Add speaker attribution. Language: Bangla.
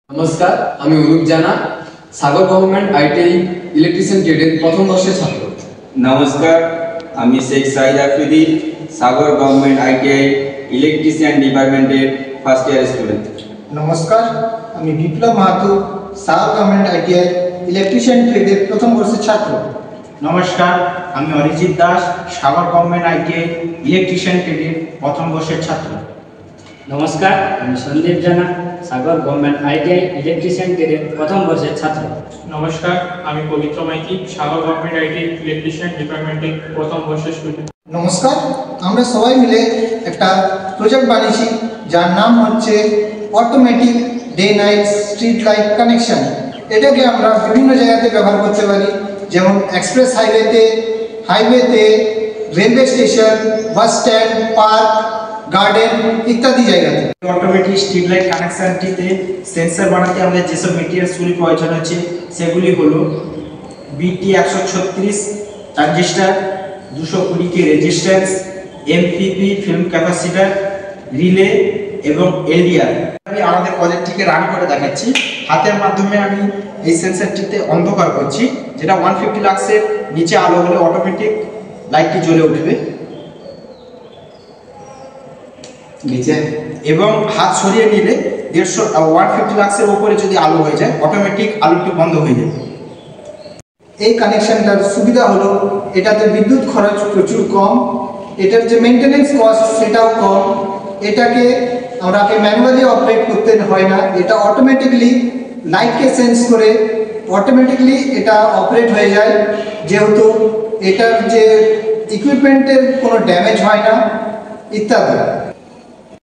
Speaker 1: নমস্কার, আমি অনুপ জানা, সাগর গভর্নমেন্ট আইটিআই ইলেকট্রিশিয়ান ট্রেডের প্রথম বর্ষের ছাত্র।
Speaker 2: নমস্কার, আমি শেখ সাইদ আফ্রিদি, সাগর গভর্নমেন্ট আইটিআই ইলেকট্রিশিয়ান ডিপার্টমেন্টের ফার্স্ট ইয়ার স্টুডেন্ট।
Speaker 3: নমস্কার, আমি বিপ্লব মাহাতো, সাগর গভর্নমেন্ট আইটিআই ইলেকট্রিশিয়ান ট্রেডের প্রথম বর্ষের ছাত্র।
Speaker 4: নমস্কার, আমি অরিজিৎ দাস, সাগর গভর্নমেন্ট আইটিআই ইলেকট্রিশিয়ান ট্রেডের প্রথম বর্ষের ছাত্র।
Speaker 5: নমস্কার, আমি সন্দীপ জানা, সাগর গভর্নমেন্ট আইটিআই ইলেকট্রিশিয়ান ট্রেডের প্রথম বর্ষের ছাত্র।
Speaker 6: নমস্কার, আমি পবিত্র মাইতি, সাগর গভর্নমেন্ট আইটিআই ইলেকট্রিশিয়ান ডিপার্টমেন্টের প্রথম বর্ষের স্টুডেন্ট।
Speaker 3: নমস্কার, আমরা সবাই মিলে একটা প্রজেক্ট বানিয়েছি যার নাম হচ্ছে automatic day night street light connection. এটাকে আমরা বিভিন্ন জায়গাতে ব্যবহার করতে পারি, যেমন এক্সপ্রেস হাইওয়েতে, railway station, bus stand, park, garden ইত্যাদি জায়গাতে।
Speaker 4: অটোমেটিক স্ট্রিট লাইট কানেকশনটিতে সেন্সর বানাতে আমাদের যেসব মেটেরিয়ালসগুলি প্রয়োজন হচ্ছে সেগুলি হলো BT 136 ট্রানজিস্টার, 220 কে resistance, MPP film capacitor, relay এবং LDR। আমি আমাদের প্রজেক্টটিকে রান করে দেখাচ্ছি। হাতের মাধ্যমে আমি এই সেন্সরটিতে অন্ধকার করছি, যেটা 150 লাক্সের নিচে আলো হলে অটোমেটিক লাইটটি জ্বলে উঠবে নিচে, এবং হাত সরিয়ে নিলে 150 লাক্সের উপরে যদি আলো হয়ে যায় অটোমেটিক আলোটি বন্ধ হয়ে যাবে।
Speaker 3: এই কানেকশনটার সুবিধা হলো এটাতে বিদ্যুৎ খরচ প্রচুর কম, এটার যে মেনটেনেন্স কস্ট সেটাও কম, এটাকে আমাকে ম্যানুয়ালি অপারেট করতে হয় না, এটা অটোমেটিকলি লাইটকে সেন্স করে অটোমেটিকলি এটা অপারেট হয়ে যায়, যেহেতু এটার যে ইকুইপমেন্টের কোনো ড্যামেজ হয় না ইত্যাদি।